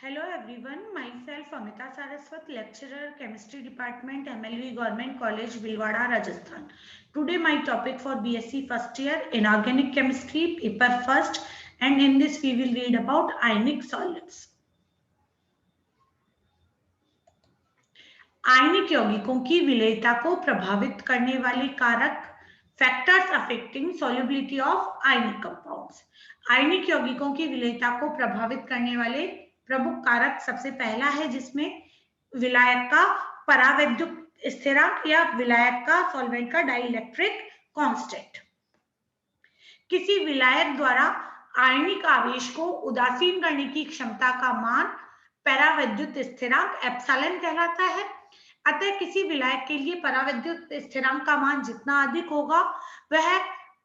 Hello everyone, myself Amita Saraswat, lecturer, chemistry department, MLV Government College, Bhilwara, Rajasthan. Today my topic for BSc first year, inorganic chemistry, paper first, and in this we will read about ionic solids. आयनिक यौगिकों की विलेयता को प्रभावित करने वाले कारक factors affecting solubility of ionic compounds. आयनिक यौगिकों की विलेयता को प्रभावित करने वाले प्रमुख कारक सबसे पहला है जिसमें विलायक का परावैद्युत स्थिरांक या विलायक का सॉल्वेंट का डाइइलेक्ट्रिक कांस्टेंट। किसी विलायक द्वारा आयनिक आवेश को उदासीन करने की क्षमता का मान परावैद्युत स्थिरांक एप्सिलॉन कहलाता है। अतः किसी विलायक के लिए परावैद्युत स्थिरांक का मान जितना अधिक होगा वह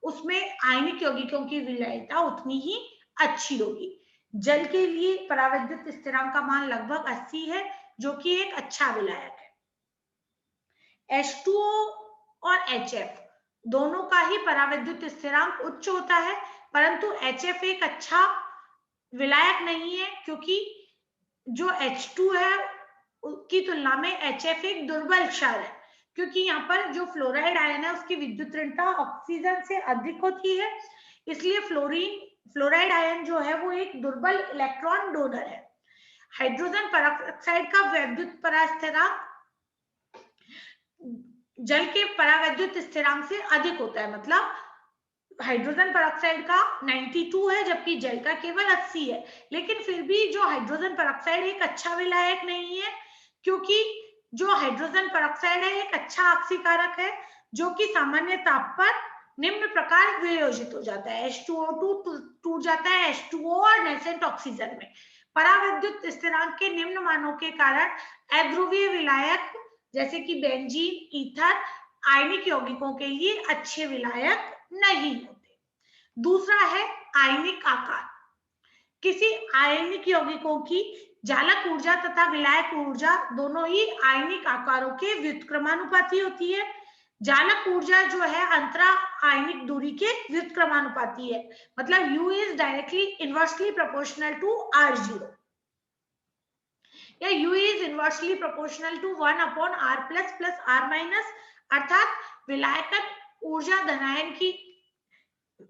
उसमें आयनिक यौगिकों की विलेयता उतनी ही अच्छी होगी। जल के लिए परावैद्युत स्थिरांक का मान लगभग 80 है जो कि एक अच्छा विलायक है। H2O और HF दोनों का ही परावैद्युत स्थिरांक उच्च होता है, परंतु HF एक अच्छा विलायक नहीं है क्योंकि जो H2 है की तुलना में HF एक दुर्बल क्षार है, क्योंकि यहाँ पर जो फ्लोराइड आयन है उसकी विद्युत ऋणता ऑक्सीजन से अधिक होती है, इसलिए फ्लोराइड आयन जो है वो एक दुर्बल इलेक्ट्रॉन डोनर है। हाइड्रोजन पेरोक्साइड का वैद्युत परास्थिरांक जल के परावैद्युत स्थिरांक से अधिक होता है, मतलब हाइड्रोजन पेरोक्साइड का 92 है जबकि जल का केवल 80 है। लेकिन फिर भी जो हाइड्रोजन पेरोक्साइड एक अच्छा विलायक नहीं है, क्योंकि जो हाइड्रोजन पेरोक्साइड है एक अच्छा ऑक्सीकारक है जो कि सामान्य ताप पर निम्न प्रकार वियोजित हो जाता है। H2O2 टूट जाता है H2O और नेसेंट ऑक्सीजन में। परावैद्युत स्थिरांक के निम्न मानों के कारण अध्रुवीय विलायक जैसे कि बेंजीन, ईथर आयनिक यौगिकों के लिए अच्छे विलायक नहीं होते। दूसरा है आयनिक आकार। किसी आयनिक यौगिकों की जालक ऊर्जा तथा विलायक ऊर्जा दोनों ही आयनिक आकारों के व्युत्क्रमानुपाती होती है। जालक ऊर्जा जो है अंतरा आयनिक दूरी के व्युत्क्रमानुपाती है, मतलब U is directly inversely proportional to R0 या U is inversely proportional to 1 upon R plus R minus, अर्थात विलायकन ऊर्जा धनायन की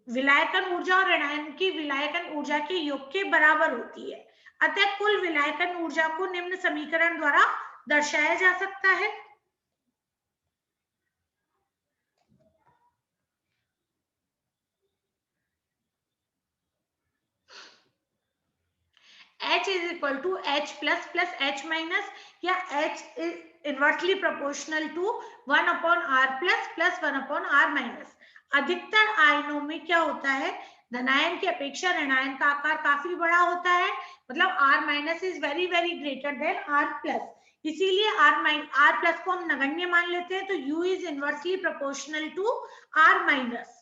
विलायकन ऊर्जा और ऋणायन की विलायकन ऊर्जा के योग के बराबर होती है। अतः कुल विलायकन ऊर्जा को निम्न समीकरण द्वारा दर्शाया जा सकता है। H is equal to H plus plus H minus या H is inversely proportional to 1 upon R plus 1 upon R minus। अधिकतर आयनों में क्या होता है, धनायन की अपेक्षा ऋणायन का आकार काफी बड़ा होता है, मतलब R minus is very greater than R plus, इसीलिए R plus को हम नगण्य मान लेते हैं, तो U is inversely proportional to R minus।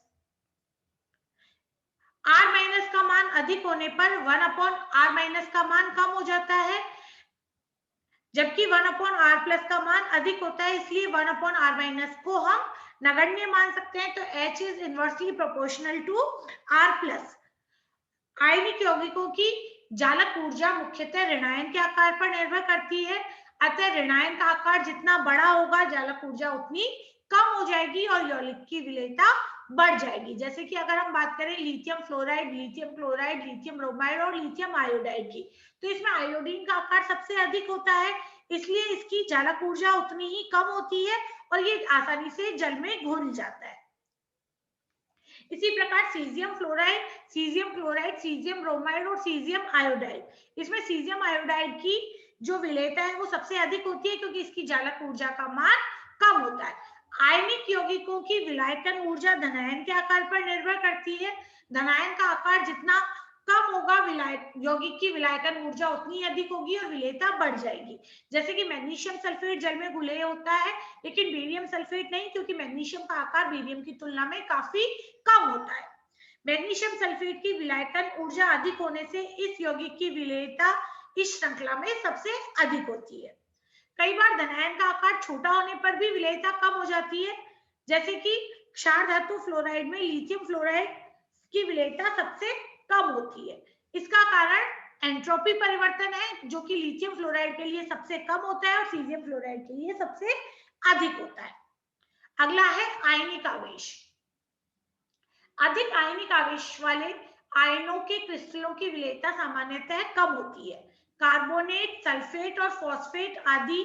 R minus का मान अधिक होने पर 1 अपॉन R माइनस का मान कम हो जाता है, जबकि 1 अपॉन R प्लस का मान अधिक होता है, इसलिए 1 अपॉन R माइनस को हम नगण्य मान सकते हैं। तो H is inversely proportional to R plus. आयनिक यौगिकों की जालक ऊर्जा मुख्यतः ऋणायन के आकार पर निर्भर करती है, अतः ऋणायन का आकार जितना बड़ा होगा जालक ऊर्जा उतनी कम हो जाएगी और यौगिक की विलेयता बढ़ जाएगी। जैसे कि अगर हम बात करें lithium fluoride, lithium chloride, lithium bromide और लिथियम आयोडाइड की, तो इसमें आयोडीन का आकार सबसे अधिक होता है, इसलिए इसकी जालक ऊर्जा उतनी ही कम होती है और ये आसानी से जल में घुल जाता है। इसी प्रकार caesium fluoride, caesium chloride, caesium bromide और सीजियम आयोडाइड, इसमें सीजियम आयोडाइड की जो विलेयता है वो सबसे अधिक होती है क्योंकि इसकी जालक ऊर्जा का मान कम होता है। आयनिक यौगिकों की विलायकन ऊर्जा धनायन के आकार पर निर्भर करती है। धनायन का आकार जितना कम होगा यौगिक की विलायकन ऊर्जा उतनी अधिक होगी और विलेयता बढ़ जाएगी। जैसे कि मैग्नीशियम सल्फेट जल में घुले होता है लेकिन बेरियम सल्फेट नहीं, क्योंकि मैग्नीशियम का आकार बेरियम की तुलना में काफी कम होता है। मैग्नीशियम सल्फेट की विलायकन ऊर्जा अधिक होने से इस यौगिक की विलेयता इस श्रृंखला में सबसे अधिक होती है। कई बार धनायन का आकार छोटा होने पर भी विलेयता कम हो जाती है, जैसे कि क्षार धातु फ्लोराइड में लिथियम फ्लोराइड की विलेयता सबसे कम होती है। इसका कारण एंट्रोपी परिवर्तन है जो कि लिथियम फ्लोराइड के लिए सबसे कम होता है और सीजियम फ्लोराइड के लिए सबसे अधिक होता है। अगला है आयनिक आवेश। अधिक आयनिक आवेश वाले आयनों के क्रिस्टलों की विलेयता सामान्यतः कम होती है। कार्बोनेट, सल्फेट और फॉस्फेट आदि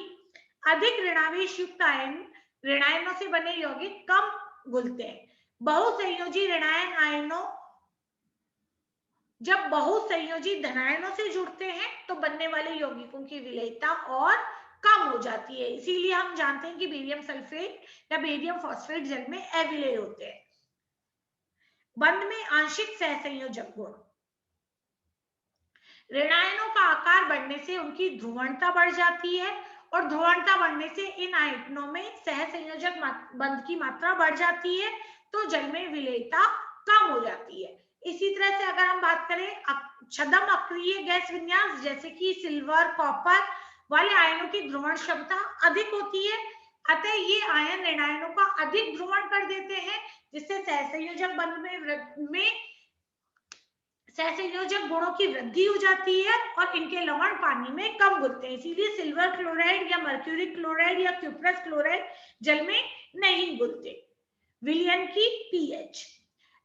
अधिक ऋणावेश युक्त आयन ऋणायनों से बने यौगिक कम घुलते हैं। बहुसंयोजी ऋणायन आयनों जब बहुसंयोजी धनायनों से जुड़ते हैं तो बनने वाले यौगिकों की विलेयता और कम हो जाती है। इसीलिए हम जानते हैं कि बेरियम सल्फेट या बेरियम फॉस्फेट जल में अविलेय होते हैं। बंध में आंशिक सहसंयोजक गुण। ऋणायनों का आकार बढ़ने से उनकी ध्रुवणता बढ़ जाती है और ध्रुवणता बढ़ने से इन आयनों में सहसंयोजक बंध की मात्रा बढ़ जाती है, तो जल में विलेयता कम हो जाती है। इसी तरह से अगर हम बात करें छद्म अक्रिय गैस विन्यास, जैसे कि सिल्वर, कॉपर वाले आयनों की ध्रुवण क्षमता अधिक होती है, अतः ये आयन ऋणायनों का अधिक ध्रुवण कर देते हैं, जिससे सहसंयोजक बंध में सहसंयोजक गुणों की वृद्धि हो जाती है और इनके लवण पानी में कम घुलते हैं। इसीलिए सिल्वर क्लोराइड या मर्क्यूरी क्लोराइड या क्यूप्रस क्लोराइड जल में नहीं घुलते। विलयन की पीएच।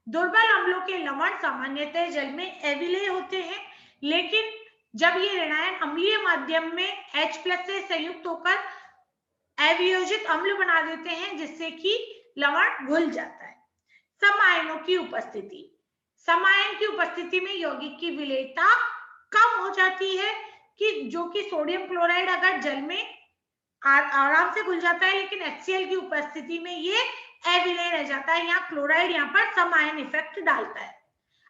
दुर्बल अम्लों के लवण सामान्यतः जल में अविलेय होते हैं, लेकिन जब ये ऋणायन अम्लीय माध्यम में H+ से संयुक्त होकर अवियोजित अम्ल बना देते हैं, जिससे कि लवण घुल जाता है। सम आयनों की उपस्थिति। सम आयन की उपस्थिति में यौगिक की विलेयता कम हो जाती है, कि जो कि सोडियम क्लोराइड अगर जल में आराम से घुल जाता है, लेकिन HCl की उपस्थिति में ये अविलेय रह जाता है। यहाँ क्लोराइड यहाँ पर सम आयन इफेक्ट डालता है।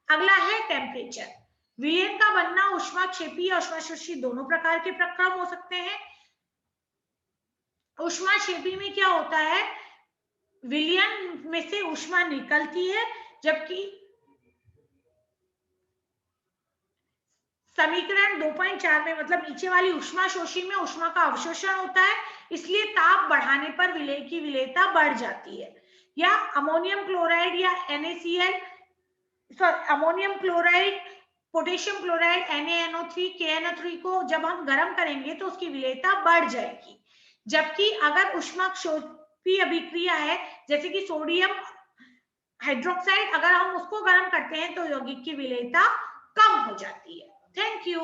अगला है टेम्परेचर। विलयन का बनना ऊष्माक्षेपी या ऊष्माशोषी दोनों प्रकार के प्रक्रम हो सकते हैं। ऊष्माक्षेपी में क्या होता है, विलयन में से ऊष्मा निकलती है, जबकि समीकरण 2.4 में मतलब नीचे वाली ऊष्माशोषी में ऊष्मा का अवशोषण होता है, इसलिए ताप बढ़ाने पर विलय की विलेयता बढ़ जाती है। या अमोनियम क्लोराइड या NaCl, ammonium chloride, potassium chloride, NaNO3, KNO3 को जब हम गर्म करेंगे तो उसकी विलेयता बढ़ जाएगी। जबकि अगर ऊष्माक्षेपी अभिक्रिया है, जैसे कि सोडियम हाइड्रोक्साइड, अगर हम उसको गर्म करते हैं तो यौगिक की विलेयता कम हो जाती है। Thank you.